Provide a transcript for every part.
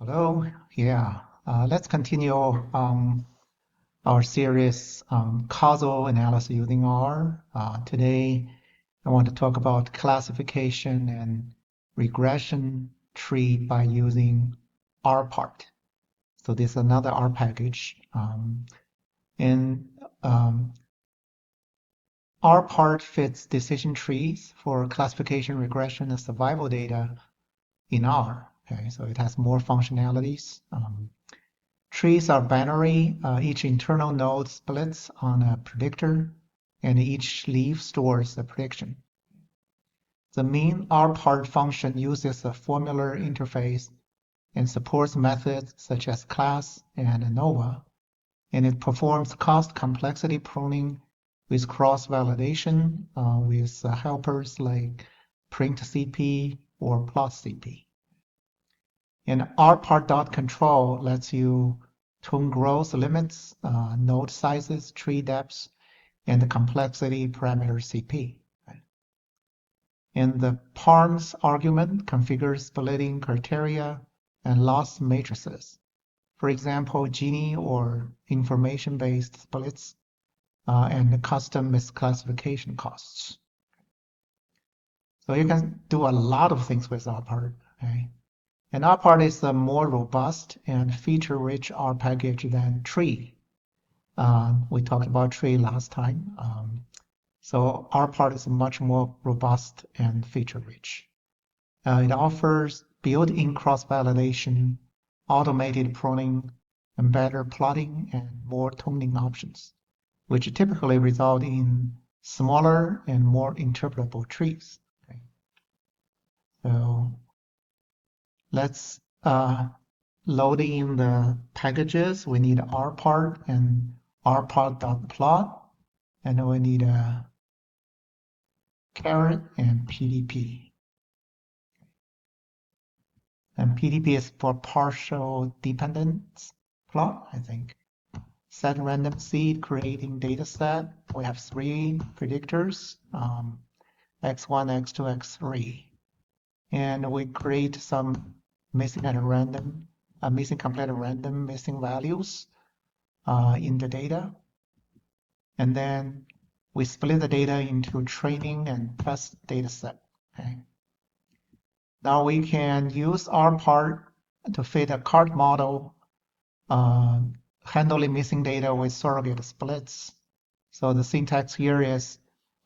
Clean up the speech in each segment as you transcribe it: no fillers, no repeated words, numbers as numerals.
Hello. Let's continue our series causal analysis using R. Today, I want to talk about classification and regression tree by using rpart. So this is another R package. And rpart fits decision trees for classification, regression, and survival data in R. Okay, so it has more functionalities. Trees are binary. Each internal node splits on a predictor, and each leaf stores a prediction. The main rpart function uses a formular interface and supports methods such as class and ANOVA, and it performs cost complexity pruning with cross-validation with helpers like print.cp or plot.cp. And rpart.control lets you tune growth limits, node sizes, tree depths, and the complexity parameter CP. And the parms argument configures splitting criteria and loss matrices. For example, Gini or information-based splits and custom misclassification costs. So you can do a lot of things with rpart. Okay? And rpart is a more robust and feature-rich R package than tree. We talked about tree last time. So rpart is much more robust and feature-rich. It offers built-in cross-validation, automated pruning, and better plotting and more tuning options, which typically result in smaller and more interpretable trees. Okay. So let's load in the packages. We need rpart and rpart.plot, and we need a caret and PDP. And PDP is for partial dependence plot, I think. Set random seed, creating data set. We have 3 predictors, x1, x2, x3. And we create some missing at random, missing complete at random, missing values in the data. And then we split the data into training and test data set. Okay. Now we can use rpart to fit a card model, handling missing data with surrogate splits. So the syntax here is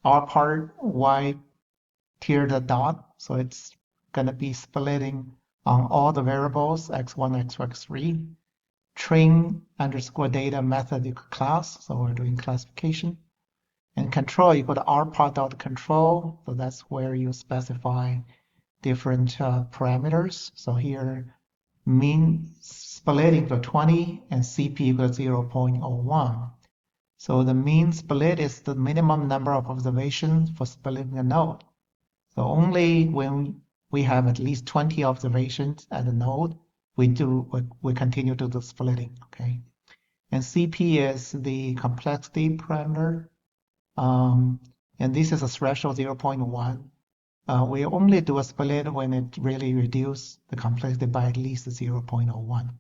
rpart y tier the dot. So it's going to be splitting on all the variables x1, x2, x3. Train underscore data method equal class. So we're doing classification. And control equal to rpart.control. So that's where you specify different parameters. So here, mean splitting for 20 and CP equals 0.01. So the mean split is the minimum number of observations for splitting a node. So only when we have at least 20 observations at a node, we continue to do splitting. Okay, and CP is the complexity parameter, and this is a threshold 0.1. We only do a split when it really reduces the complexity by at least 0.01.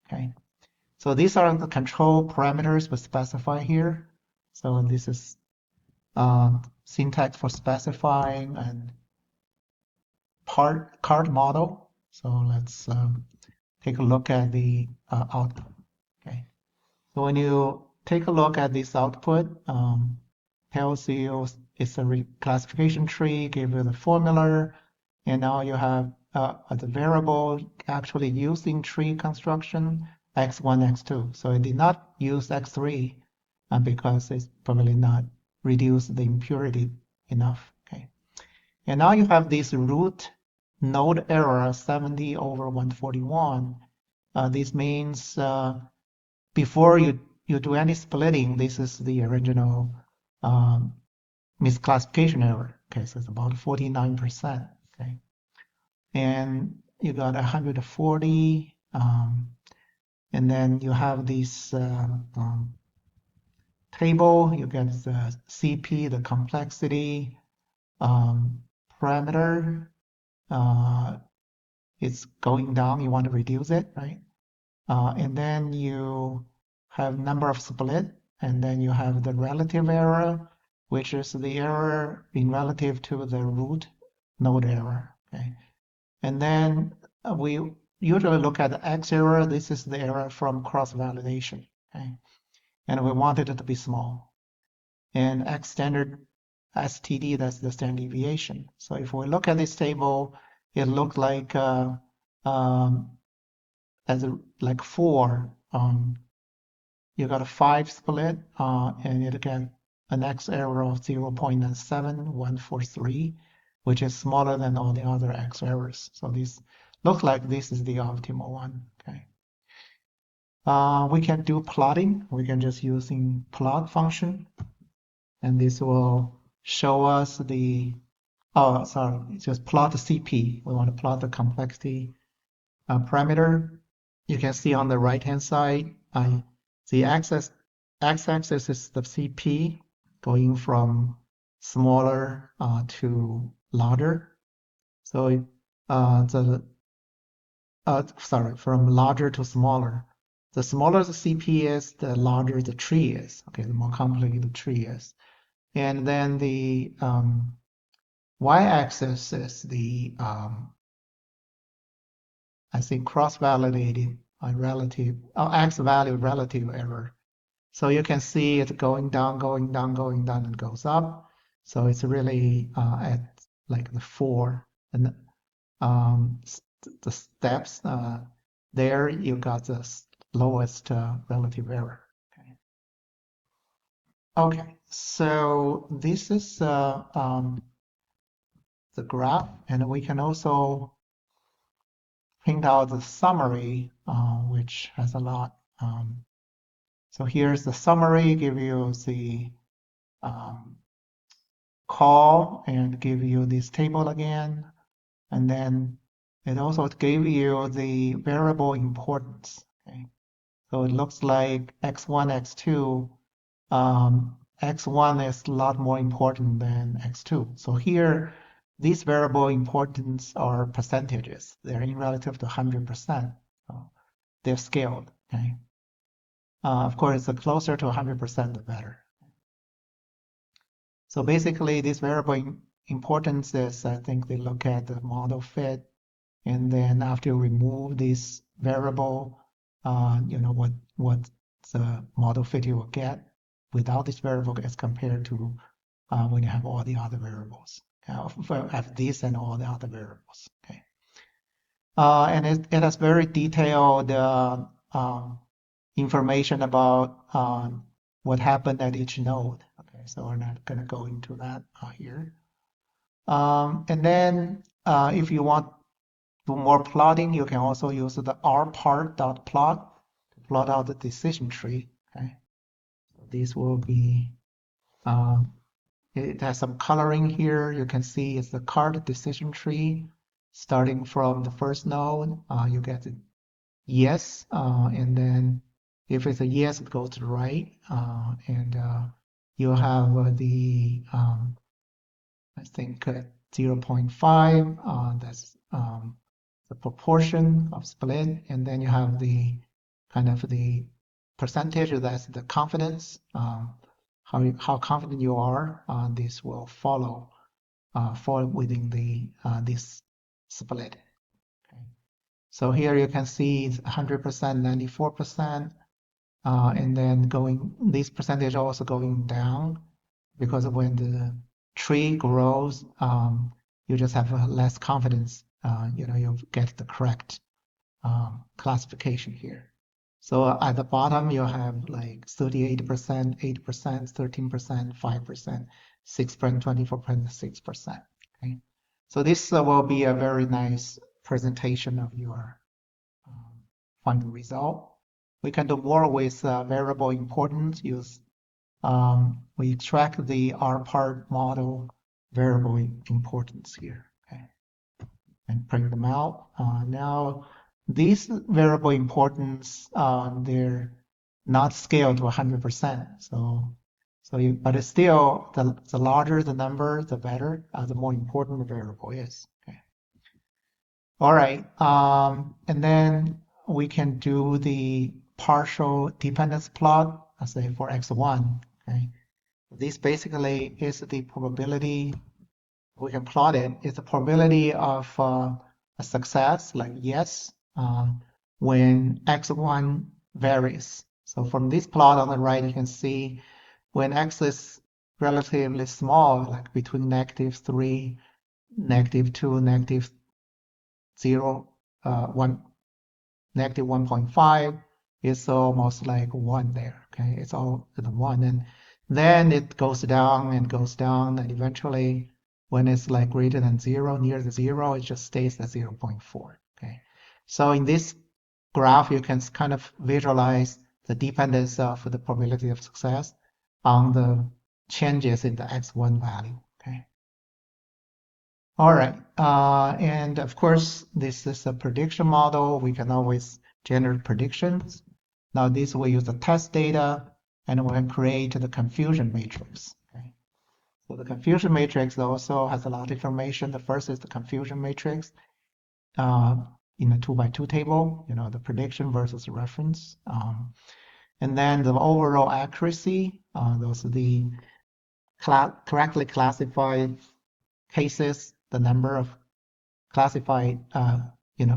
Okay, so these are the control parameters we specify here. So this is syntax for specifying and card model. So let's take a look at the output. Okay, so when you take a look at this output, tells you it's a classification tree, give you the formula, and now you have the variable actually using tree construction x1, x2. So it did not use x3 because it's probably not reduced the impurity enough. Okay, and now you have this root node error 70 over 141. This means before you do any splitting, this is the original misclassification error. Okay, so it's about 49%. Okay, and you got 140, and then you have this table. You get the CP, the complexity parameter it's going down, you want to reduce it, right? And then you have number of split, and then you have the relative error, which is the error in relative to the root node error, okay? And then we usually look at the X error. This is the error from cross-validation, okay? And we want it to be small. And X standard STD, that's the standard deviation. So if we look at this table, it looks like as like 4. You got a 5 split, and you get an X error of 0.7143, which is smaller than all the other X errors. So this looks like this is the optimal one. Okay. We can do plotting. We can just using plot function, and this will show us the, oh, sorry, it's just plot the CP. We want to plot the complexity parameter. You can see on the right-hand side, the x-axis is the CP going from smaller to larger. So from larger to smaller. The smaller the CP is, the larger the tree is. Okay, the more complicated the tree is. And then the y-axis is the I think cross-validated relative, x-value relative error. So you can see it going down, going down, going down, and goes up. So it's really at like the 4 and the steps there you got the lowest relative error. Okay, so this is the graph, and we can also print out the summary, which has a lot. So here's the summary, give you the call and give you this table again. And then it also gave you the variable importance. Okay? So it looks like x1, x2. X1 is a lot more important than x2. So here, these variable importance are percentages. They're in relative to 100%. So they're scaled. Okay. Of course, the closer to 100%, the better. So basically, this variable importance is, I think they look at the model fit, and then after you remove this variable, what the model fit you will get without this variable as compared to when you have all the other variables. Have this and all the other variables. Okay. And it has very detailed information about what happened at each node. Okay, so we're not going to go into that here. And then if you want to do more plotting, you can also use the rpart.plot to plot out the decision tree. Okay, so this will be, it has some coloring here. You can see it's the card decision tree. Starting from the first node, you get it yes, and then if it's a yes, it goes to the right, and you have the I think 0.5. That's the proportion of split, and then you have the kind of the percentage. That's the confidence. How confident you are. This will fall within the this split. Okay. So here you can see it's 100%, 94%, and then this percentage also going down because when the tree grows, you just have less confidence. You'll get the correct classification here. So at the bottom, you have like 38%, 8%, 13%, 5%, 6%, 24%, 6%. Okay. So this will be a very nice presentation of your final result. We can do more with variable importance. We extract the rpart model variable importance here, okay, and print them out. Now, these variable importance, they're not scaled to 100%. But it's still, the larger the number, the better, the more important the variable is. Okay. All right. And then we can do the partial dependence plot, let's say for x1. Okay. This basically is the probability, we can plot it, is the probability of a success, like yes, when x1 varies. So from this plot on the right, you can see when x is relatively small, like between -3, -2, -0, 1, -1.5, it's almost like 1 there. Okay, it's all the 1. And then it goes down and goes down, and eventually, when it's like greater than 0, near the 0, it just stays at 0.4. Okay, so in this graph, you can kind of visualize the dependence of the probability of success on the changes in the x1 value. Okay. All right. And of course, this is a prediction model. We can always generate predictions. Now, this we use the test data, and we can create the confusion matrix. Okay. So the confusion matrix also has a lot of information. The first is the confusion matrix uh, in a 2 by 2 table, the prediction versus the reference. And then the overall accuracy, those are the correctly classified cases, the number of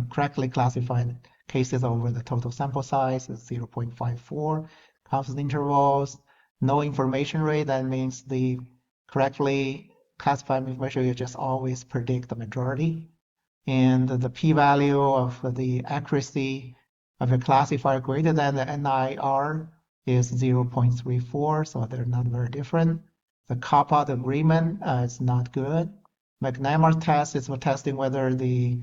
correctly classified cases over the total sample size is 0.54. Constant intervals, no information rate, that means the correctly classified information, you just always predict the majority. And the p-value of the accuracy of a classifier greater than the NIR is 0.34, so they're not very different. The cop-out agreement is not good. McNamara test is for testing whether the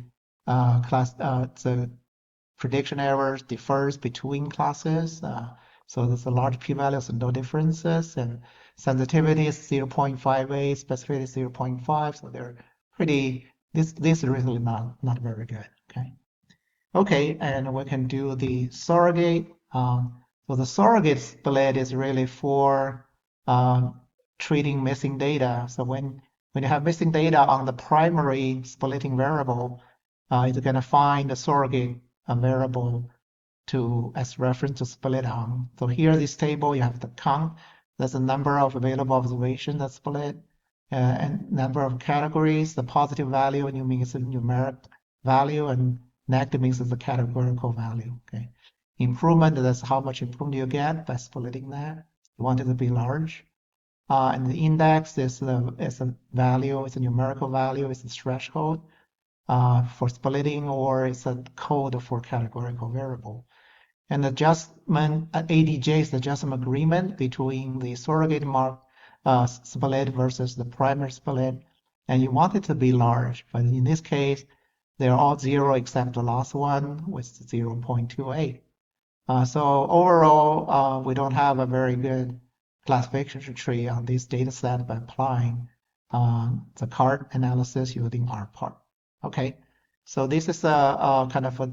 prediction errors differs between classes. So there's a large p-value, so no differences, and sensitivity is 0.58, specificity is 0.5, so they're pretty. This is really not very good. Okay, and we can do the surrogate. So the surrogate split is really for treating missing data. So when you have missing data on the primary splitting variable, you're going to find the surrogate variable as reference to split on. So here, this table, you have the count. That's the number of available observations that split, and number of categories. The positive value means the numeric value, and negative means the categorical value. Okay. Improvement, that's how much improvement you get by splitting that. You want it to be large. And the index is a value, it's a numerical value, it's a threshold for splitting, or it's a code for categorical variable. And adjustment, ADJ is the adjustment agreement between the surrogate mark split versus the primary split. And you want it to be large, but in this case, they're all 0 except the last one with 0.28. So overall, we don't have a very good classification tree on this data set by applying the card analysis using rpart. Okay, so this is a kind of a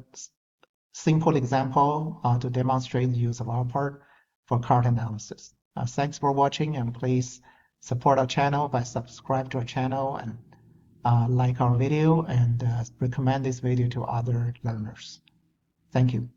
simple example to demonstrate the use of rpart for card analysis. Thanks for watching, and please support our channel by subscribe to our channel and like our video, and recommend this video to other learners. Thank you.